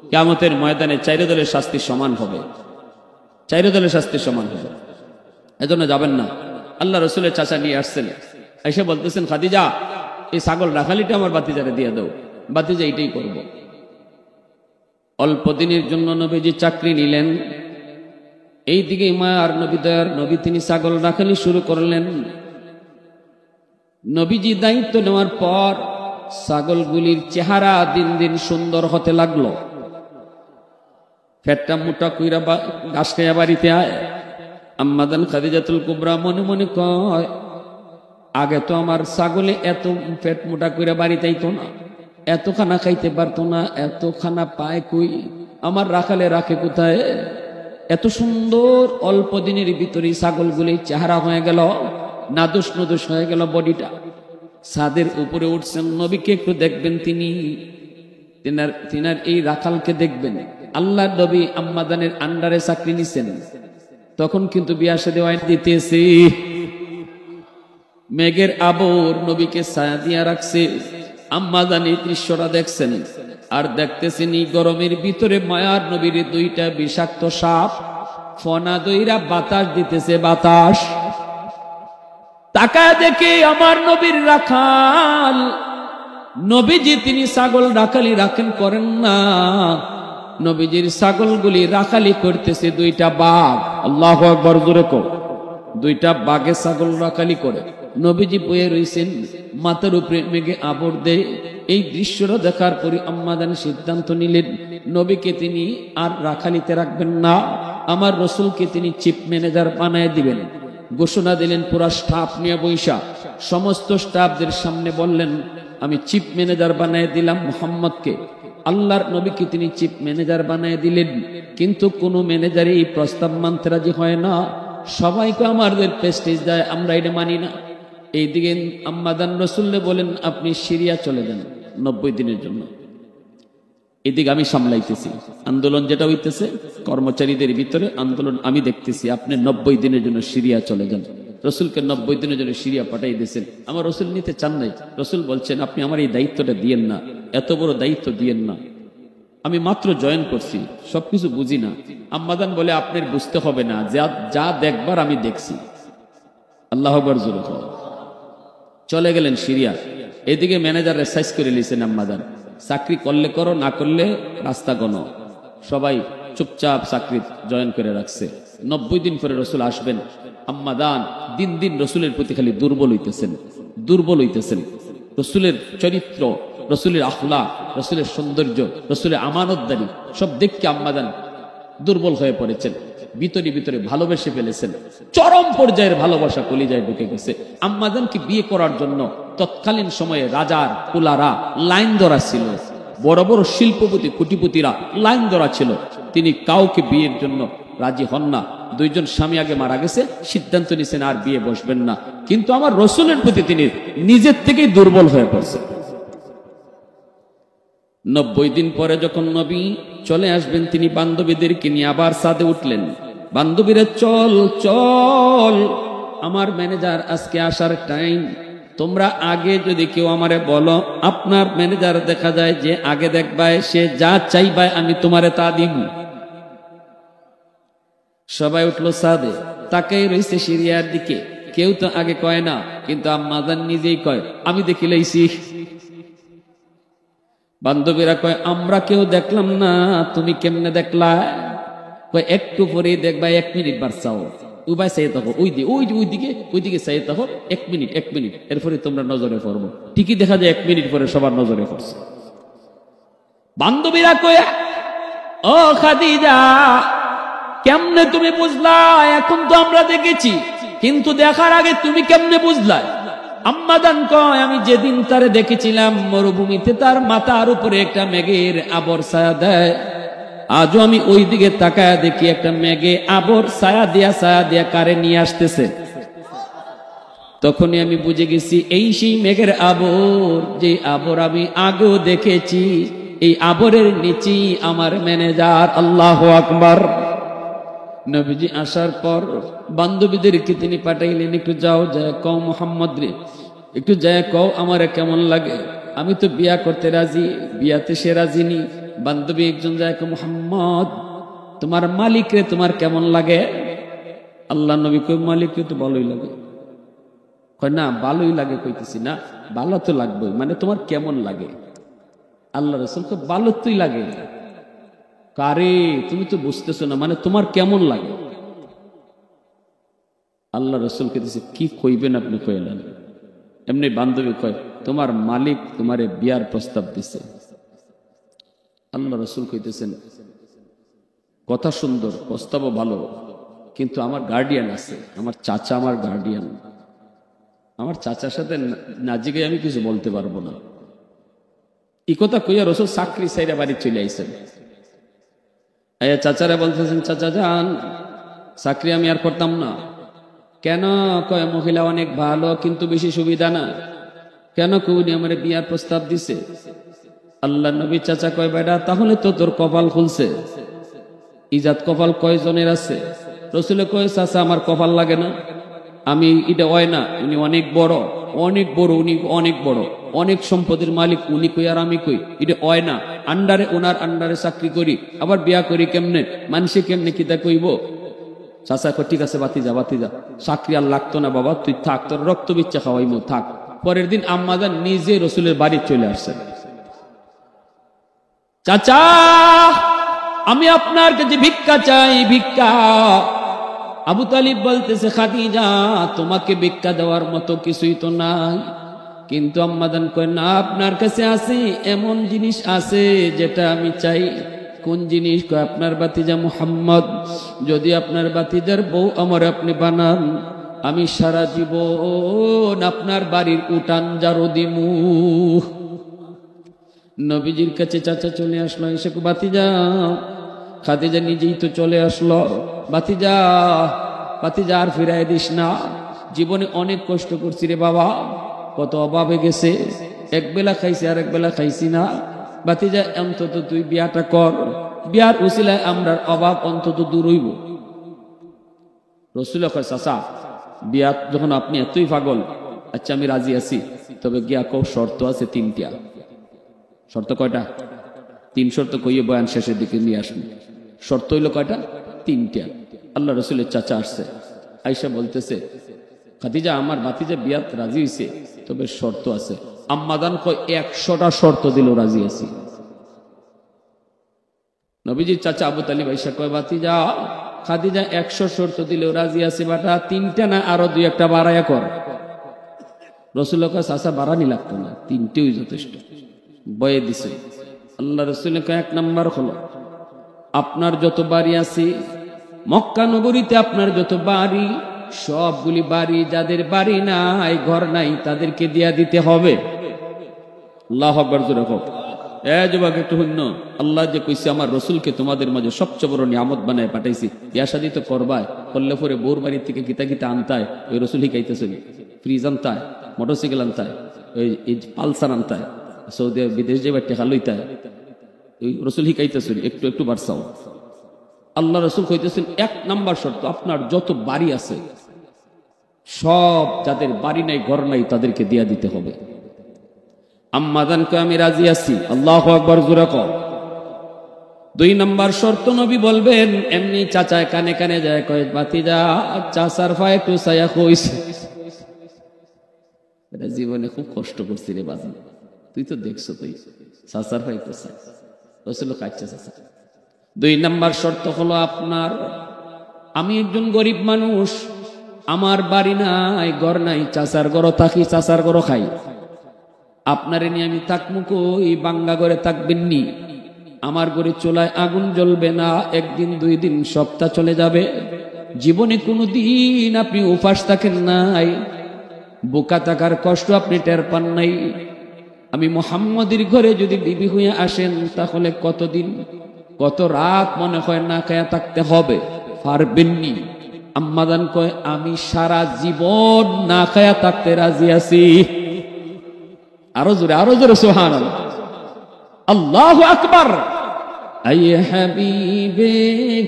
কিয়ামতের ময়দানে 4 দলের শাস্তি সমান হবে, 4 দলের শাস্তি সমান হবে। এজন্য যাবেন না। আল্লাহ রাসূলের চাচা নিয়ে আসছেন, এসে বলতেছেন, খাদিজা এই ছাগল রাখালিটা আমার বাতিজারে দিয়ে দাও। বাতিজা এইটাই করব। অল্প দিনের জন্য নবীজি চাকরি নিলেন। এইদিকে মায়ার নবী দয়ার নবী তিনি ছাগল রাখালি শুরু করলেন। নবীজি দায়িত্ব নেওয়ার পর ছাগলগুলির চেহারা দিন দিন সুন্দর হতে লাগলো। পেটটা মোটা কইরা ঘাস খাইয়া বাড়িতে আয়। আম্মাদান খাদিজাতুল কুবরা মনে মনে কয়, আগে তো আমার ছাগলে এত পেট মোটা কইরা বাড়িতে আইতো না, এত খানা খাইতে পারতো না, এত খানা পায় কই, আমার রাখালে রাখে কোথায়? এত সুন্দর অল্প দিনের ভিতরে ছাগলগুলি চেহারা হয়ে গেল, নাদুস নদুস হয়ে গেল বডিটা। ছাদের উপরে উঠছেন, নবীকে একটু দেখবেন, তিনার এই রাখালকে দেখবেন। আল্লাহর নবী আম্মাদানের আন্ডারে চাকরি নিছেন, তখন কিন্তু বিয়া শাদী দিতেছে। মেঘের আবর নবীকে ছায়া দিয়া রাখছে। আম্মাদান এই দৃশ্যটা দেখছেন আর দেখতেছেন এই গরমের ভিতরে মায়ার নবীর দুইটা বিষাক্ত সাপ ফনা দইরা বাতাস দিতেছে। বাতাস তাকায় দেখে আমার নবীর রাখাল, নবীজি তিনি ছাগল রাখালি রাখেন করেন না, নবীজির ছাগলগুলি রাখালি করতেছে দুইটা বাঘ। আল্লাহু আকবার, জোরে কও। দুইটা বাঘে ছাগল রাখালি করে, নবীজি বয়ে রইছেন, মাথার উপরে মেঘে আবর দেয়। এই দৃশ্যটা দেখার পরে আম্মাদান সিদ্ধান্ত নিলেন নবীকে তিনি আর রাখালিতে রাখবেন না, আমার রসুলকে তিনি চিফ ম্যানেজার বানায় দিবেন। ঘোষণা দিলেন পুরা স্টাফ নিয়ে বৈশা, সমস্ত স্টাফদের সামনে বললেন আমি চিফ ম্যানেজার বানায় দিলাম মুহাম্মদকে। আল্লাহর নবীকে তিনি চিফ ম্যানেজার বানায় দিলেন, কিন্তু কোনো ম্যানেজারই এই প্রস্তাব মানতে রাজি হয় না। সবাইকে আমাদের প্রেস্টিজ দেয়, আমরা এটা মানি না। এইদিকে আম্মাদান রসুল্লে বলেন আপনি সিরিয়া চলে যান 90 দিনের জন্য, এদিকে আমি সামলাইতেছি। আন্দোলন যেটা হইতেছে কর্মচারীদের ভিতরে আন্দোলন আমি দেখতেছি, আপনি 90 দিনের জন্য সিরিয়া চলে যান। রসুলকে 90 দিনের জন্য সিরিয়া পাঠাই দিয়েছেন। আমার রসুল নিতে চান নাই। রসুল বলছেন আপনি আমার এই দায়িত্বটা দিয়েন না, এত বড় দায়িত্ব দিয়েন না, আমি মাত্র জয়েন করছি, সবকিছু বুঝি না। আম্মাদান বলে আপনার বুঝতে হবে না, যা দেখবার আমি দেখছি। আল্লাহ আকবার, জোরে কও। চলে গেলেন সিরিয়া। এদিকে ম্যানেজার রেসাইজ করে নিয়েছেন আম্মাদান, চাকরি করলে করো, না করলে রাস্তা গণ। সবাই চুপচাপ চাকরি জয়েন করে রাখছে। 90 দিন পরে রসুল আসবেন। আম্মাদান দিন দিন রসুলের প্রতি খালি দুর্বল হইতেছেন। রসুলের চরিত্র, রসুলের আখলাক, রসুলের সৌন্দর্য, রসুলের আমানতদারি সব দেখে আম্মাদান দুর্বল হয়ে পড়েছেন। ভিতরে ভালোবেসে ফেলেছেন, চরম পর্যায়ের ভালোবাসা কলিজায় ঢুকে গেছে। আম্মাদানকে বিয়ে করার জন্য তৎকালীন সময়ে রাজার কুলারা লাইন ধরা ছিল, বড় বড় শিল্পপতি কোটিপতিরা লাইন ধরা ছিল। তিনি কাউকে বিয়ের জন্য রাজি হন না। 2 জন স্বামী আগে মারা গেছে, সিদ্ধান্ত নিয়েছেন আর বিয়ে বসবেন না। কিন্তু আমার রসুলের প্রতি তিনি নিজের থেকেই দুর্বল হয়ে পড়ছেন। 90 দিন পরে যখন নবী চলে আসবেন, তিনি বান্ধবীদেরকে নিয়ে আবার ছাদে উঠলেন। বান্ধবীরা চল চল, আমার ম্যানেজার আজকে আসার টাইম, তোমরা আগে যদি কেউ আমারে বলো, আপনার ম্যানেজার দেখা যায় যে আগে দেখবায়, সে যা চাইবায় আমি তোমারে তা দিব। সবাই উঠলো ছাদে, তাকাই রইছে সিরিয়ার দিকে। কেউ তো আগে কয় না, কিন্তু আম্মাজান নিজেই কয় আমি দেখি লাইছি। বান্ধবীরা কয় আমরা কেউ দেখলাম না, তুমি কেমনে দেখলা? কয় একটু পরে দেখবা, 1 মিনিট বাড়ছাও, উবাই চাই থাকো, ওইদিকে চাই থাকো, 1 মিনিট এরপরে তোমরা নজরে পড়বো। ঠিকই দেখা যায় 1 মিনিট পরে সবার নজরে পড়ছে। বান্ধবীরা কয় ও খাদিজা, কেমনে তুমি বুঝলা? এখন তো আমরা দেখেছি, কিন্তু দেখার আগে তুমি কেমনে বুঝলা? আম্মাদান কয় আমি যেদিন তারে দেখেছিলাম মরুভূমিতে, তার মাথার উপরে একটা মেঘের আবর ছায়া দেয়, আজও আমি ওই দিকে তাকায় দেখি একটা মেঘে আবর ছায়া দিয়া কারে নিয়ে আসতেছে। তখনই আমি বুঝে গেছি এই সেই মেঘের আবর, যে আবর আমি আগেও দেখেছি। এই আবরের নিচেই আমার ম্যানেজার। আল্লাহু আকবার। নবীজি আসার পর বান্ধবীদেরকে তিনি পাঠাইলেন, একটু যাও, যায় কও মুহাম্মদ রে, একটু যায় কও আমারে কেমন লাগে, আমি তো বিয়া করতে রাজি, বিয়াতে সে রাজি নি। বান্ধবী একজন যায় কও মুহাম্মদ, তোমার মালিক রে তোমার কেমন লাগে? আল্লাহ নবী কই মালিক রে তো ভালোই লাগে। কয় না ভালোই লাগে কইতেছি না, ভালো তো লাগবে, মানে তোমার কেমন লাগে? আল্লাহ রাসূল কয় ভালো তুই লাগে। কারে তুমি তো বুঝতেছো না, মানে তোমার কেমন লাগে? আল্লাহ রাসূলকে দিছে কি কইবেন আপনি কইলেন। এমনি বান্ধবী কয় তোমার মালিক তোমারে বিয়ার প্রস্তাব দিছে। আল্লাহ রাসূল কইতেছেন কথা সুন্দর, প্রস্তাবও ভালো, কিন্তু আমার গার্ডিয়ান আছে, আমার চাচা আমার গার্ডিয়ান, আমার চাচার সাথে না জিগে আমি কিছু বলতে পারবো না। এই কথা কইয়া রাসূল চাকরি ছাইরা বাড়ি চলে আইছেন। চাচারা বলতেছেন চাচা যান, চাকরি আমি আর করতাম না। কেন? কয় মহিলা অনেক ভালো, কিন্তু বেশি সুবিধা না। কেন কউনি আমার বিয়ার প্রস্তাব দিছে? আল্লাহ নবী চাচা কয় বেটা তাহলে তো তোর কপাল খুলছে। ইজাত কপাল কয়জনের আছে? রসুল কয় চাচা আমার কপাল লাগে না, আমি এটা হয় না, উনি অনেক বড়, অনেক বড়, উনি অনেক বড়, অনেক সম্পদের মালিক, উনি কই আর আমি কই, এটা হয় না। আন্ডারে ওনার আন্ডারে চাকরি করি, আবার বিয়া করি কেমনে, মানুষে কেমনে কিতা কইব? চাচা কয় ঠিক আছে বাতিজা বাতিজা, চাকরি আর লাগতো না বাবা, তুই থাক, তোর রক্ত বিচ্ছা খাওয়াইমু থাক। পরের দিন আম্মাজান নিজে রসুলের বাড়ি চলে আসছেন। চাচা আমি আপনার কাছে ভিক্ষা চাই, ভিক্ষা। আবু তালিব বলতেছে খাদিজা তোমাকে ভিক্ষা দেওয়ার মতো কিছুই তো নাই। কিন্তু আম্মাজান কয় না, আপনার কাছে আছে, এমন জিনিস আছে যেটা আমি চাই। কোন জিনিস? কয় আপনার বাতিজা মুহাম্মদ, যদি আপনার বাতিজার বউ আমার আপনি বানান, আমি সারা জীবন আপনার বাড়ির উঠান জারু দিমু। নবীজির কাছে চাচা চলে আসলো, এসে বাতিজা, খাদিজা নিজেই তো চলে আসলো, বাতিজা বাতিজা আর ফিরাই দিস না, জীবনে অনেক কষ্ট করছি রে বাবা, কত অভাবে গেছে, এক বেলা খাইছি আর এক বেলা খাইছি না, বাতিজা অন্তত তুই বিয়াটা কর, বিয়ার উসিলায় আমরার অভাব অন্তত দূর হইব। রসুল কয় চাচা বিয়া যখন আপনি এতই পাগল, আচ্ছা আমি রাজি আছি, তবে গিয়া কও শর্ত আছে তিনটা। শর্ত কয়টা? 3 শর্ত কইয়ে বয়ান শেষের দিকে নিয়ে আসুন। শর্ত হইল কয়টা? 3টা। আল্লাহ রসুলের চাচা আসছে, আয়েশা বলতেছে খাদিজা আমার ভাতিজা বিয়াত রাজি হইছে, তবে শর্ত আছে। আম্মাজান কয় 100টা শর্ত দিল, রাজি আছি। নবীজির চাচা আবু তালিব আয়েশা কয় ভাতিজা খাদিজা 100 শর্ত দিলেও রাজি আছে, বাটা 3টা না আরো 2-1টা বাড়াইয়া কর। রসুল কয় চাচা বাড়ানি লাগতো না, 3টেই যথেষ্ট। বয়ে দিছে। আল্লাহ রসুল কয় 1 নাম্বার হলো আপনার যত বাড়ি আছে মক্কা নগরীতে, আপনার যত বাড়ি, সবগুলি বাড়ি যাদের বাড়ি নাই, ঘর নাই, তাদেরকে দিয়া দিতে হবে। আল্লাহু আকবার জোরে হোক। যুবক একটু হইন, আল্লাহ যে কইছে আমার রসুলকে তোমাদের মাঝে সবচেয়ে বড় নিয়ামত বানায় পাঠাইছি, বিয়া শাদী তো করবায়, করলে পরে বউর বাড়ির থেকে গীতা গীতা আনতায়, ওই রসুল শিখাইতেছে, ফ্রিজ আনতায়, মোটরসাইকেল আনতায়, ওই পালসার আনতায়, সৌদি বিদেশ যাবার টেকা লইতায়, ওই রসুল শিখাইতেছেন একটু একটু বাড়ছাও। আল্লাহ রসুল কইতেছেন 1 নাম্বার শর্ত আপনার যত বাড়ি আছে সব যাদের বাড়ি নাই ঘর নাই তাদেরকে দিয়া দিতে হবে। আম্মাজান কয় আমি রাজি আছি। আল্লাহু আকবার জোরে কও। 2 নাম্বার শর্ত নবী বলবেন, এমনি চাচায় কানে কানে যায় কয় ভাতিজা চাচার পায়ে একটু ছায়া কইছে, এটা জীবনে খুব কষ্ট করছি রে বাজি, তুই তো দেখছো তুই চাচার পায়ে একটু ছায়া। রসুল কাচ্ছে চাচা। 2 নাম্বার শর্ত হলো আপনার, আমি একজন গরিব মানুষ, আমার বাড়ি নাই ঘর নাই, চাচার ঘরও থাকি চাচার ঘরও খাই, আপনারে নিয়ে আমি থাকবো কই? বাঙ্গা ঘরে থাকবেন নি? আমার ঘরে চুলায় আগুন জ্বলবে না, 1 দিন 2 দিন সপ্তাহ চলে যাবে, জীবনে কোনো দিন আপনি উপাস থাকেন নাই, বোকা থাকার কষ্ট আপনি টের পান নাই। আমি মুহাম্মদের ঘরে যদি বিবি হয়ে আসেন তাহলে কতদিন কত রাত মনে হয় না খায়া থাকতে হবে, পারবেননি। আম্মাজান কয় আমি সারা জীবন না খায়া থাকতে রাজি আছি। আরো জোরে সুবহানাল্লাহ, আল্লাহু আকবার। আয়ে হাবিবে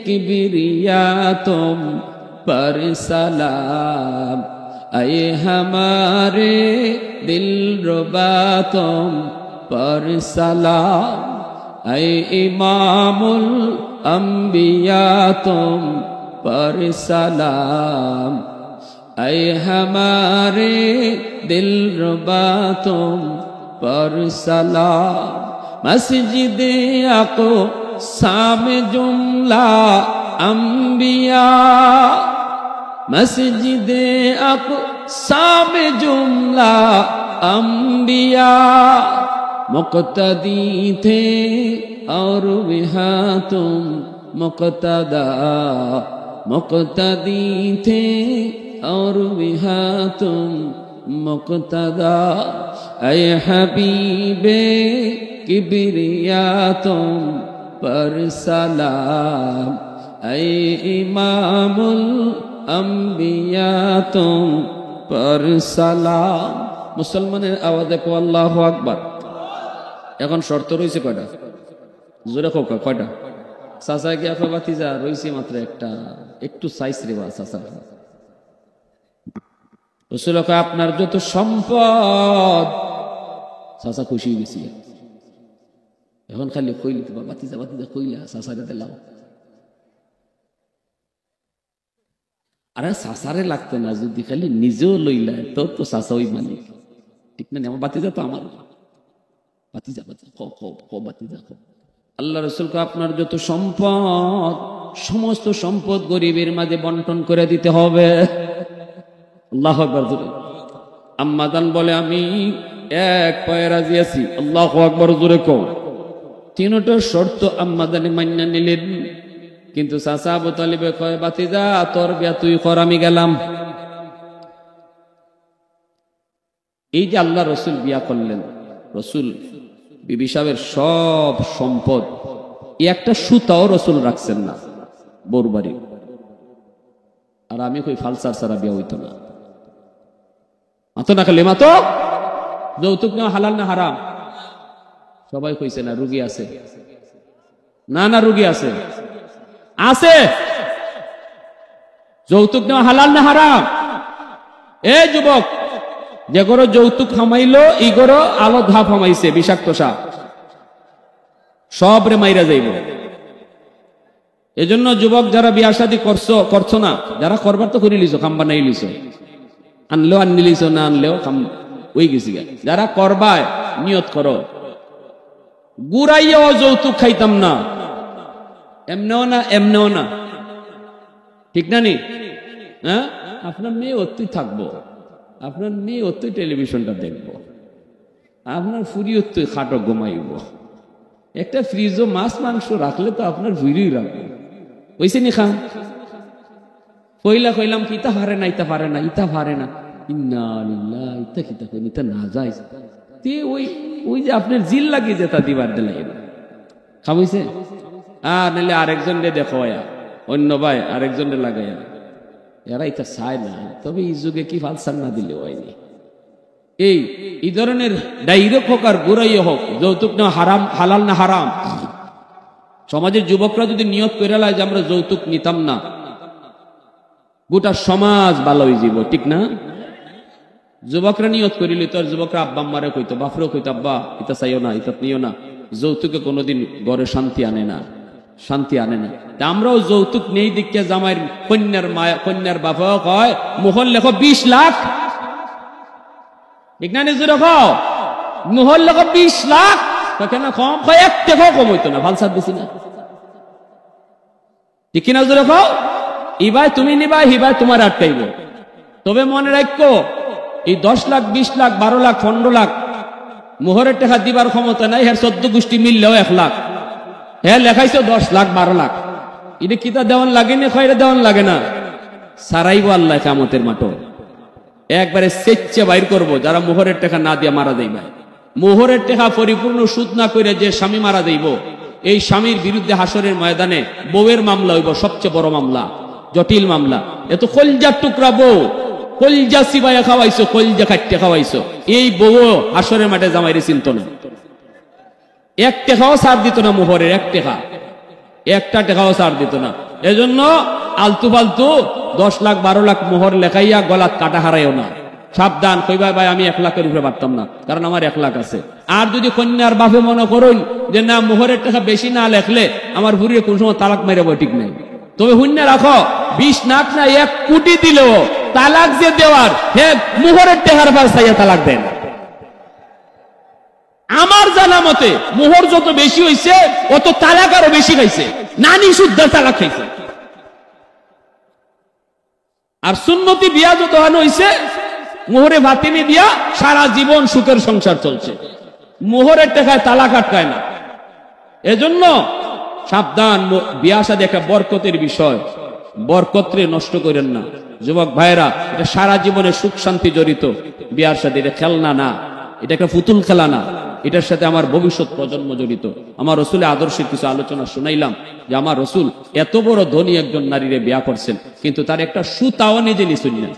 কিবরিয়া তুম पर सलाम, आए हमारे दिल रुबा तुम पर सलाम, आए इमामुल अंबिया तुम पर सलाम, आए हमारे दिल रुबा तुम पर सलाम। मस्जिद अक़सा में जुमला अंबिया, मस्जिद अक़सा में जुमला अंबिया, मुक़्तदी थे और वहाँ तुम मुक़्तदा, मुक़्तदी थे और वहाँ तुम मुक़्तदा। ऐ हबीबे किबरिया तुम पर सलाम, ऐ इमामुल अंबिया तुम पर सलाम। মুসলমানের আওয়াজে কো আল্লাহু আকবার। এখন শর্ত রয়েছে কয়টা? জোরে কো কয়টা? চাচা কি আপনার ভাতিজা রয়েছে মাত্র একটা, একটু সাইজ রে বা চাচা। রাসূল কয় আপনার যত সম্পদ। চাচা খুশি হয়ে গেছি। এখন খালি কইলি তো ভাতিজা ভাতিজা কইলা চাচারে দিলাম। আরে চাচারে লাগতো না, যদি খালি নিজেও লইলা তো তো চাচা ওই মালিক, ঠিক না? আমার ভাতিজা তো আমার ভাতিজা, ভাতিজা। আল্লাহ রাসূল কয় আপনার যত সম্পদ, সমস্ত সম্পদ গরিবের মাঝে বন্টন করে দিতে হবে। আল্লাহু আকবার। আম্মা জান বলে আমি এক পায়ে রাজি আছি। আল্লাহু আকবার জোরে কও। তিনটা শর্ত আম্মা জানি মান্য নিলেন, কিন্তু চাচা আবু তালিবে কয় ভাতিজা তোর বিয়া তুই কর, আমি গেলাম। এই যে আল্লাহ রাসূল বিয়া করলেন, রাসূল বিবি সাহেবের সব সম্পদ, একটা সুতাও রাসূল রাখছেন না বউর বাড়ি। আর আমি কই ফালসার ছাড়া বিয়া হইতো না। মাতো না খালি মাতো। যৌতুক নেওয়া হালাল না হারাম? সবাই কইছে না, রুগী আছে না? না রুগী আছে, আছে। যৌতুক নেওয়া হালাল না হারাম? এ যুবক, যে গরো যৌতুক খামাইলো ই গরো আলো ধা ফামাইছে, বিষাক্ত সাপ সব রে মাইরা যাইব। এজন্য যুবক যারা বিয়া শাদী করছো না, যারা করবার তো করে লিছো, খাম বানাই লিছো, আনলেও আনি লিছো, না আনলেও খাম ওই গেছি। যারা করবায় নিয়ত করো, গুড়াইয়াও যৌতুক খাইতাম না, এমনেও না এমনেও না, ঠিক না নি? হ্যাঁ, আপনার মেয়ে অত্যই থাকবো, আপনার মেয়ে অত্যই টেলিভিশনটা দেখবো, আপনার ফুরি অত্যই খাটো ঘুমাইব। একটা ফ্রিজও মাছ মাংস রাখলে তো আপনার ভিড়ই রাখবো, ওইসে নি খান। কইলা কইলাম কি ইতা পারে না, ইতা পারে না, ইতা পারে না, ইন্না লিল্লাহ, ইতা কিতা কই ইতা না যায় তে ওই যে আপনার জিল লাগিয়ে যে তা দিবার দিলাই খাবইছে। আর নাহলে আরেকজন রে দেখো, অন্য ভাই আরেকজন রে লাগাইয়া, এরা এটা চায় না। তবে এই যুগে কি ফালসার না দিলে হয়নি। এই ধরনের ডাইরেক্ট হোক আর গুড়াইয়া হোক, যৌতুক নেওয়া হারাম, হালাল না হারাম? সমাজের যুবকরা যদি নিয়ত করে লায় যে আমরা যৌতুক নিতাম না, গোটা সমাজ ভালো হয়ে যাব, ঠিক না? যুবকরা নিয়ত করিলে তো আর যুবকরা আব্বা আম্মারে কইতো, বাপরেও কইতো আব্বা ইতা চাইও না, ইতা নিও না। যৌতুকে কোনোদিন ঘরে শান্তি আনে না, শান্তি আনে না। আমরাও যৌতুক নেই দিকে জামাইয়ের কন্যার বাবা কয় মোহর লেখো 20 লাখ, ঠিক না? নিজে রেখো মোহর লেখো 20 লাখ, কেন কম? কয় 1 টাকাও কম হইতো না, ভালসাদ বেশি না, ঠিক কিনা? নিজে রেখো, ইবাই তুমি নিবা, হিবাই তোমার আটকাইব। তবে মনে রাখো, এই 10 লাখ 20 লাখ 12 লাখ 15 লাখ মোহরের টাকা দিবার ক্ষমতা নাই। হ্যাঁ 14 গোষ্ঠী মিললেও 1 লাখ, হ্যাঁ লেখাইছো 10 লাখ 12 লাখ, এটা কিতা দেওয়ান লাগে না? খয়রা দেওয়ান লাগে না, সারাইব আল্লাহ কিয়ামতের মাঠে। একবারে সেচ্ছে বাইর করব যারা মোহরের টাকা না দিয়ে মারা যাইবে। মোহরের টাকা পরিপূর্ণ সুদ না করে যে স্বামী মারা যাইব, এই স্বামীর বিরুদ্ধে হাসরের ময়দানে বউয়ের মামলা হইব, সবচেয়ে বড় মামলা, জটিল মামলা। এত কলজার টুকরা বউ, কলজা সিবাইয়া খাওয়াইছো, কলজা কাটতে খাওয়াইছো, এই বউ হাসরের মাঠে জামাইরে চিন্ত না, 1 টাকাও ছাড় দিত না মোহরের, 1 টাকা, 1টা টাকাও ছাড় দিত না। এজন্য আলতু ফালতু 10 লাখ 12 লাখ মোহর লেখাইয়া গলাত কাটা হারাইও না, সাবধান। কইবা ভাই আমি 1 লাখের উপরে পারতাম না, কারণ আমার 1 লাখ আছে। আর যদি কন্যার বাপে মনে করুন যে না মোহরের টাকা বেশি না লেখলে আমার ভুরিয়ে কোন সময় তালাক মেরাবো, ঠিক নেই। তবে শূন্য রাখো, 20 লাখ না 1 কোটি দিলেও তালাক যে দেওয়ার, হে মোহরের টাকার পাশ চাইয়া তালাক দেন। আমার জানা মতে মোহর যত বেশি হইছে অত তালাক আরো বেশি খাইছে, নানি শুদ্ধ তালাক খাইছে। আর সুন্নতি বিয়া যত হইছে, মোহরে ফাতিমি বিয়া, সারা জীবন সুখের সংসার চলছে। মোহরের টাকায় তালাক আটকায় না। এজন্য সাবধান, বিয়া শাদী একটা বরকতের বিষয়, বরকতরে নষ্ট করেন না যুবক ভাইরা। এটা সারা জীবনে সুখ শান্তি জড়িত বিয়ার সাথে, এটা খেলনা না, এটা একটা পুতুল খেলা না, এটার সাথে আমার ভবিষ্যৎ প্রজন্ম জড়িত। আমার রসুলের আদর্শের কিছু আলোচনা শুনাইলাম যে আমার রসুল এত বড় ধনী একজন নারীরে বিয়া করছেন, কিন্তু তার একটা সুতাও নিজে নিছেন না।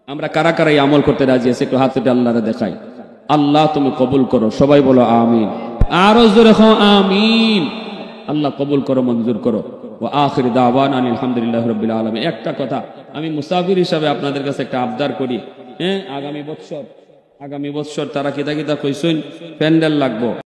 আমরা কারা কারা এই আমল করতে রাজি আছি একটু হাতে আল্লাহরে দেখাই। আল্লাহ তুমি কবুল করো, সবাই বলো আমিন। আরো জোরে হো আমিন। আল্লাহ কবুল করো, মঞ্জুর করো। ওয়া আখির দাওয়ানা আলহামদুলিল্লাহি রাব্বিল আলামিন। একটা কথা আমি মুসাফির হিসাবে আপনাদের কাছে একটা আবদার করি, আগামী বছর তারা কিতা কিতা কইছেন প্যান্ডেল লাগবো।